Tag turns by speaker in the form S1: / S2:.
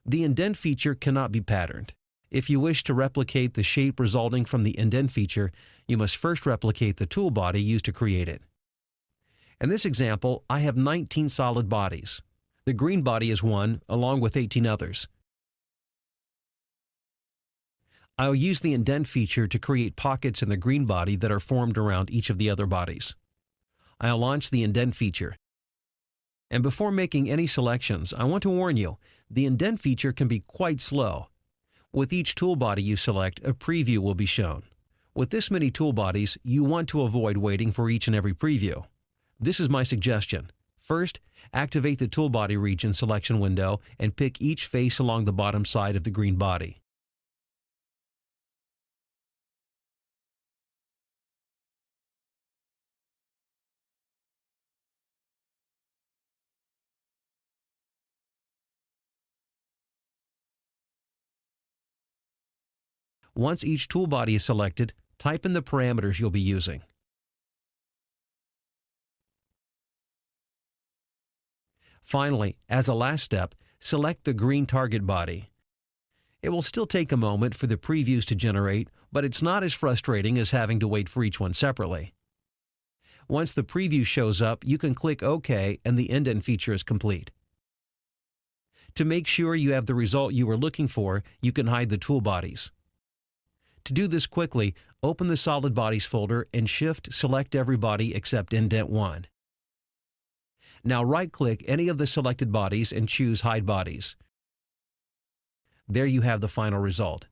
S1: The indent feature cannot be patterned. If you wish to replicate the shape resulting from the indent feature, you must first replicate the tool body used to create it. In this example, I have 19 solid bodies. The green body is one, along with 18 others. I'll use the indent feature to create pockets in the green body that are formed around each of the other bodies. I'll launch the indent feature. And before making any selections, I want to warn you, the indent feature can be quite slow. With each tool body you select, a preview will be shown. With this many tool bodies, you want to avoid waiting for each and every preview. This is my suggestion. First, activate the tool body region selection window and pick each face along the bottom side of the green body. Once each tool body is selected, type in the parameters you'll be using. Finally, as a last step, select the green target body. It will still take a moment for the previews to generate, but it's not as frustrating as having to wait for each one separately. Once the preview shows up, you can click OK and the indent feature is complete. To make sure you have the result you were looking for, you can hide the tool bodies. To do this quickly, open the Solid Bodies folder and Shift-select every body except Indent 1. Now right-click any of the selected bodies and choose Hide Bodies. There you have the final result.